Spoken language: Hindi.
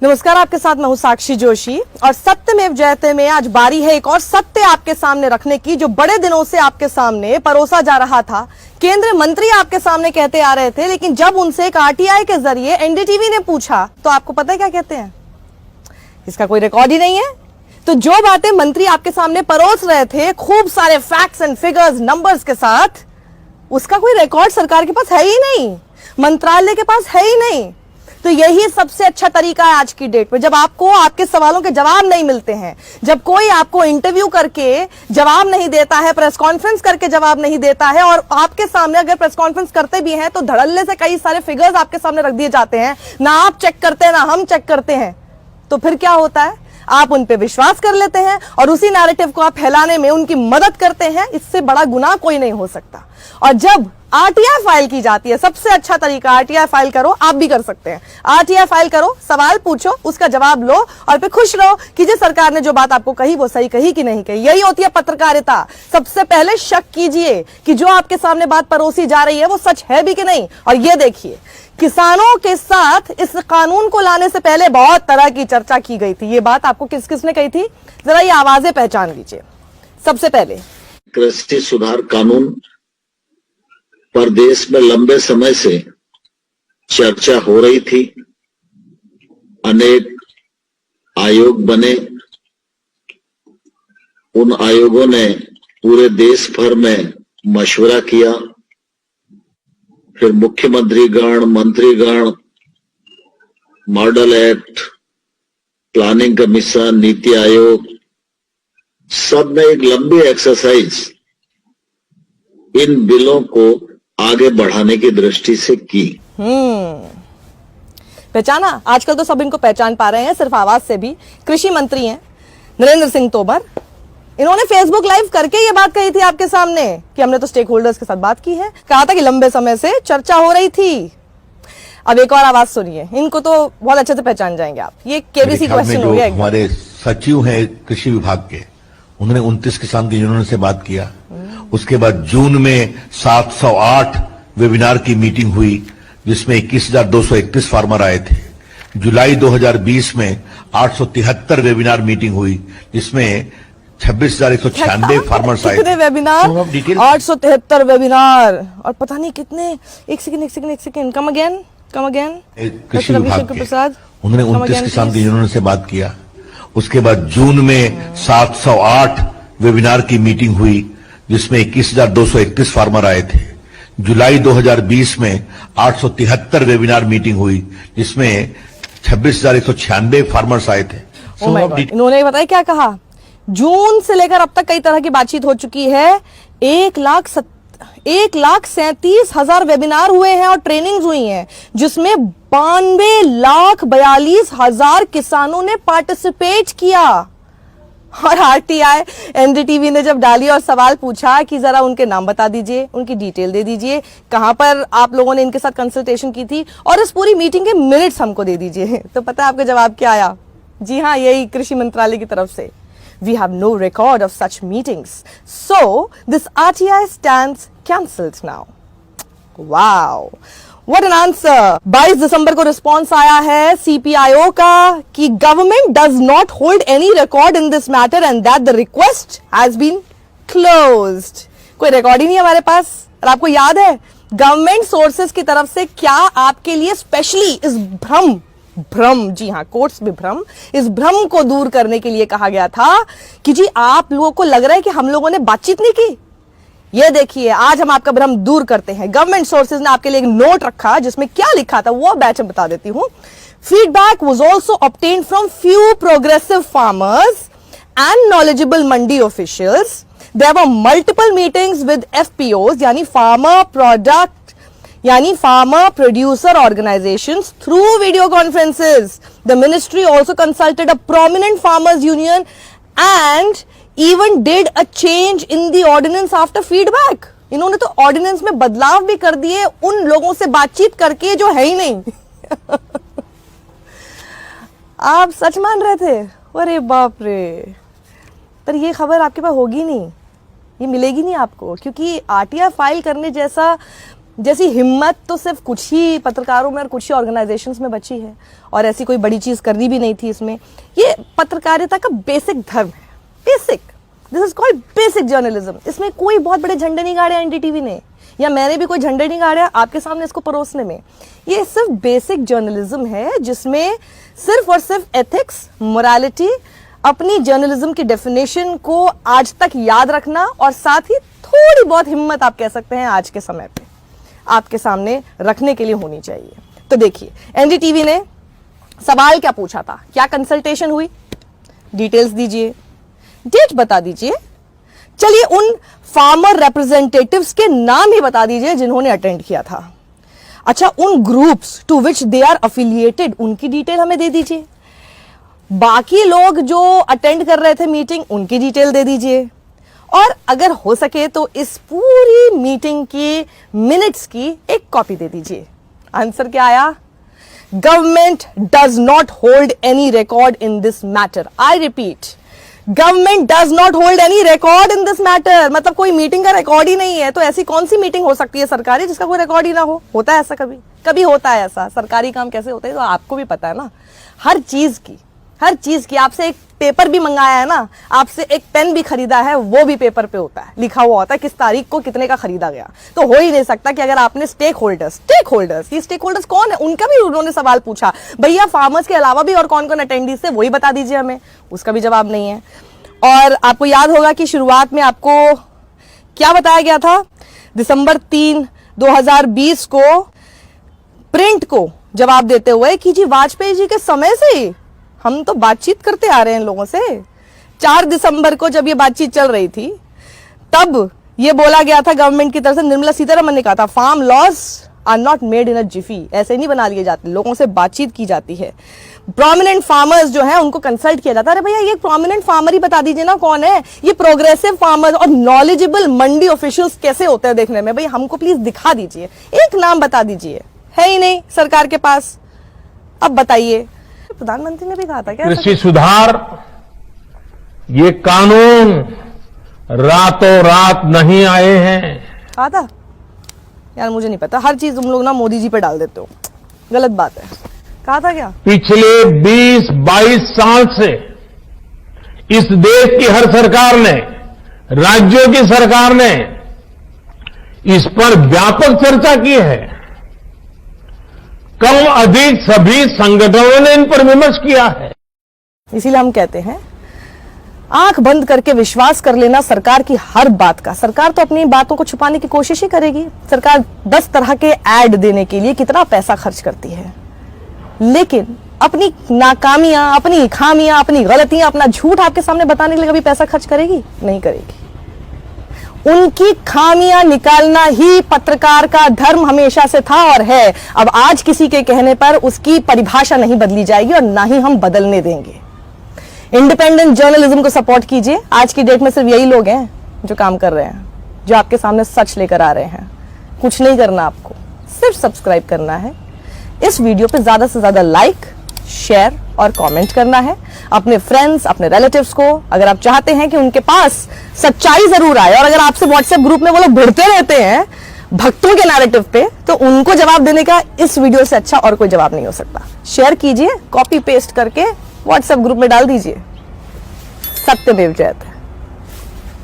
नमस्कार, आपके साथ मैं हूं साक्षी जोशी और सत्यमेव जयते में आज बारी है एक और सत्य आपके सामने रखने की, जो बड़े दिनों से आपके सामने परोसा जा रहा था। केंद्रीय मंत्री आपके सामने कहते आ रहे थे, लेकिन जब उनसे एक आरटीआई के जरिए एनडीटीवी ने पूछा तो आपको पता है क्या कहते हैं? इसका कोई रिकॉर्ड ही नहीं है। तो जो बातें मंत्री आपके सामने परोस रहे थे खूब सारे फैक्ट्स एंड फिगर्स नंबर्स के साथ, उसका कोई रिकॉर्ड सरकार के पास है ही नहीं, मंत्रालय के पास है ही नहीं। तो यही सबसे अच्छा तरीका है आज की डेट में, जब आपको आपके सवालों के जवाब नहीं मिलते हैं, जब कोई आपको इंटरव्यू करके जवाब नहीं देता है, प्रेस कॉन्फ्रेंस करके जवाब नहीं देता है, और आपके सामने अगर प्रेस कॉन्फ्रेंस करते भी हैं तो धड़ल्ले से कई सारे फिगर्स आपके सामने रख दिए जाते हैं, ना आप चेक करते हैं ना हम चेक करते हैं, तो फिर क्या होता है? आप उन पे विश्वास कर लेते हैं और उसी नैरेटिव को आप फैलाने में उनकी मदद करते हैं। इससे बड़ा गुनाह कोई नहीं हो सकता। और जब आरटीआई फाइल की जाती है, सबसे अच्छा तरीका आरटीआई फाइल करो, आप भी कर सकते हैं। आरटीआई फाइल करो, सवाल पूछो, उसका जवाब लो और फिर खुश रहो कि जिस सरकार ने जो बात आपको कही वो सही कही कि नहीं कही। यही होती है पत्रकारिता। सबसे पहले शक कीजिए कि जो आपके सामने बात परोसी जा रही है वो सच है भी कि नहीं। और ये देखिए, किसानों के साथ इस कानून को लाने से पहले बहुत तरह की चर्चा की गई थी। ये बात आपको किस किसने कही थी, जरा ये आवाजें पहचान लीजिए। सबसे पहले कृषि सुधार कानून पर देश में लंबे समय से चर्चा हो रही थी। अनेक आयोग बने, उन आयोगों ने पूरे देश भर में मशवरा किया, फिर मुख्यमंत्रीगण, मंत्रीगण, model act, planning commission, NITI Aayog, सब ने एक लंबी एक्सरसाइज इन बिलों को आगे बढ़ाने की दृष्टि से की। पहचाना? आजकल तो सब इनको पहचान पा रहे हैं, सिर्फ आवाज से भी। कृषि मंत्री हैं नरेंद्र सिंह तोमर। इन्होंने फेसबुक लाइव करके ये बात कही थी आपके सामने कि हमने तो स्टेक होल्डर्स के साथ बात की है, कहा था कि लंबे समय से चर्चा हो रही थी। अब एक और आवाज सुनिए, इनको तो बहुत अच्छे से पहचान जाएंगे आप। ये केबीसी क्वेश्चन हो गया। हमारे सचिव हैं कृषि विभाग के, उन्होंने 29 किसान यूनियनों से बात किया। उसके बाद जून में 708 वेबिनार की मीटिंग हुई, जिसमें 21,231 फार्मर आए थे। जुलाई 2020 में 873 वेबिनार मीटिंग हुई, जिसमें 26,196 फार्मर्स आए। कितने वेबिनार? 873 वेबिनार। और पता नहीं कितने, एक सेकंड, कम अगेन। कृषि विभाग के, उन्होंने 29 किसान यूनियनों से बात किया। उसके बाद जून में 708 वेबिनार की मीटिंग हुई, जिसमें 21,231 फार्मर आए थे। जुलाई 2020 में 873 वेबिनार मीटिंग हुई, जिसमें 26,196 फार्मर्स आए थे। इन्होंने बताया क्या कहा? जून से लेकर अब तक कई तरह की बातचीत हो चुकी है। 1,37,000 वेबिनार हुए हैं और ट्रेनिंग्स हुई हैं, जिसमें 92,42,000 किसानों ने पार्टिसिपेट किया। और आरटीआई एनडीटीवी ने जब डाली और सवाल पूछा कि जरा उनके नाम बता दीजिए, उनकी डिटेल दे दीजिए, कहां पर आप लोगों ने इनके साथ कंसल्टेशन की थी, और इस पूरी मीटिंग के मिनट्स हमको दे दीजिए, तो पता है आपका जवाब क्या आया? जी हाँ, यही कृषि मंत्रालय की तरफ से, We have no record of such meetings, so this RTI stands cancelled now. Wow, what an answer! 22 दिसंबर को रिस्पॉन्स आया है CPIO का कि government does not hold any record in this matter and that the request has been closed. कोई रिकॉर्ड ही नहीं हमारे पास। और आपको याद है गवर्नमेंट सोर्सेस की तरफ से क्या आपके लिए स्पेशली इस भ्रम, जी हाँ, कोर्ट्स में भ्रम, इस भ्रम को दूर करने के लिए कहा गया था कि जी आप लोगों को लग रहा है कि हम लोगों ने बातचीत नहीं की। ये देखिए, आज हम आपका भ्रम दूर करते हैं। गवर्नमेंट सोर्सेज ने आपके लिए एक नोट रखा जिसमें क्या लिखा था वो बैच में बता देती हूं। Feedback was also obtained from few progressive farmers and knowledgeable mandi officials. There were multiple meetings with FPOs यानी farmer producer organisations through video conferences. The ministry also consulted a prominent farmers union and even did a change in the ordinance after feedback. इन्होंने तो ऑर्डिनेंस में बदलाव भी कर दिए उन लोगों से बातचीत करके जो है ही नहीं। आप सच मान रहे थे? अरे बाप रे! पर ये खबर आपके पास होगी नहीं, ये मिलेगी नहीं आपको, क्योंकि आरटीआई फाइल करने जैसा जैसी हिम्मत तो सिर्फ कुछ ही पत्रकारों में और कुछ ही ऑर्गेनाइजेशंस में बची है, और ऐसी कोई बड़ी चीज करनी भी नहीं थी इसमें। ये पत्रकारिता का बेसिक धर्म है, basic, this is called basic journalism. इसमें कोई बहुत बड़े झंडे नहीं गाड़े एनडीटीवी ने, या मैंने भी कोई झंडे नहीं गाड़े आपके सामने इसको परोसने में। ये सिर्फ बेसिक जर्नलिज्म है जिसमें सिर्फ और सिर्फ एथिक्स, मोरालिटी, अपनी जर्नलिज्म की डेफिनेशन को आज तक याद रखना, और साथ ही थोड़ी बहुत हिम्मत आप कह सकते हैं आज के समय पे आपके सामने रखने के लिए होनी चाहिए। तो देखिए, एनडीटीवी ने सवाल क्या पूछा था, क्या कंसल्टेशन हुई, डिटेल्स दीजिए, डेट बता दीजिए, चलिए उन फार्मर रिप्रेजेंटेटिव्स के नाम ही बता दीजिए जिन्होंने अटेंड किया था। अच्छा, उन groups to which they are affiliated उनकी डिटेल हमें दे दीजिए। बाकी लोग जो अटेंड कर रहे थे मीटिंग, उनकी डिटेल दे दीजिए। और अगर हो सके तो इस पूरी मीटिंग की मिनट्स की एक कॉपी दे दीजिए। आंसर क्या आया? Government does not hold any record in this matter. I repeat, government does not hold any record in this matter. मतलब कोई मीटिंग का रिकॉर्ड ही नहीं है, तो ऐसी कौन सी मीटिंग हो सकती है सरकारी जिसका कोई रिकॉर्ड ही ना हो? होता है ऐसा? कभी कभी होता है ऐसा? सरकारी काम कैसे होते हैं तो आपको भी पता है ना। हर चीज की आपसे एक पेपर भी मंगाया है ना, आपसे एक पेन भी खरीदा है, वो भी पेपर पे होता है, लिखा हुआ होता है किस तारीख को कितने का खरीदा गया। तो हो ही नहीं सकता कि अगर आपने स्टेक होल्डर्स ये स्टेक होल्डर्स कौन है उनका भी उन्होंने सवाल पूछा, भैया फार्मर्स के अलावा भी और कौन कौन अटेंडीज थे वही बता दीजिए हमें, उसका भी जवाब नहीं है। और आपको याद होगा कि शुरुआत में आपको क्या बताया गया था, दिसंबर 3, 2020 को प्रिंट को जवाब देते हुए कि जी वाजपेयी जी के समय से ही हम तो बातचीत करते आ रहे हैं लोगों से। 4 दिसंबर को जब ये बातचीत चल रही थी तब ये बोला गया था गवर्नमेंट की तरफ से, निर्मला सीतारमन ने कहा था farm laws are not made in a jiffy, ऐसे नहीं बना लिए जाते, लोगों से बातचीत की जाती है। प्रोमिनेंट फार्मर्स जो है उनको कंसल्ट किया जाता है। अरे भैया ये प्रोमिनेंट फार्मर ही बता दीजिए ना कौन है, ये प्रोग्रेसिव फार्मर्स और नॉलेजेबल मंडी ऑफिशियल्स कैसे होते हैं देखने में, भैया हमको प्लीज दिखा दीजिए, एक नाम बता दीजिए, है ही नहीं सरकार के पास। अब बताइए, प्रधानमंत्री ने भी कहा था क्या कृषि सुधार, ये कानून रातों रात नहीं आए हैं। कहा था यार? मुझे नहीं पता, हर चीज तुम लोग ना मोदी जी पे डाल देते हो, गलत बात है। कहा था क्या? पिछले 20-22 साल से इस देश की हर सरकार ने, राज्यों की सरकार ने इस पर व्यापक चर्चा की है। कम अधिक सभी संगठनों ने इन पर विमर्श किया है। इसीलिए हम कहते हैं आंख बंद करके विश्वास कर लेना सरकार की हर बात का। सरकार तो अपनी बातों को छुपाने की कोशिश ही करेगी। सरकार 10 तरह के ऐड देने के लिए कितना पैसा खर्च करती है, लेकिन अपनी नाकामियां, अपनी खामियां, अपनी गलतियां, अपना झूठ आपके सामने बताने के लिए कभी पैसा खर्च करेगी? नहीं करेगी। उनकी खामियां निकालना ही पत्रकार का धर्म हमेशा से था और है। अब आज किसी के कहने पर उसकी परिभाषा नहीं बदली जाएगी और ना ही हम बदलने देंगे। इंडिपेंडेंट जर्नलिज्म को सपोर्ट कीजिए। आज की डेट में सिर्फ यही लोग हैं जो काम कर रहे हैं, जो आपके सामने सच लेकर आ रहे हैं। कुछ नहीं करना, आपको सिर्फ सब्सक्राइब करना है। इस वीडियो पे ज्यादा से ज्यादा लाइक, शेयर और कमेंट करना है। अपने फ्रेंड्स, अपने रिलेटिव्स को, अगर आप चाहते हैं कि उनके पास सच्चाई जरूर आए, और अगर आपसे व्हाट्सएप ग्रुप में वो लोग भिड़ते रहते हैं भक्तों के नैरेटिव पे, तो उनको जवाब देने का इस वीडियो से अच्छा और कोई जवाब नहीं हो सकता। शेयर कीजिए, कॉपी पेस्ट करके व्हाट्सएप ग्रुप में डाल दीजिए। सत्यमेव जयते।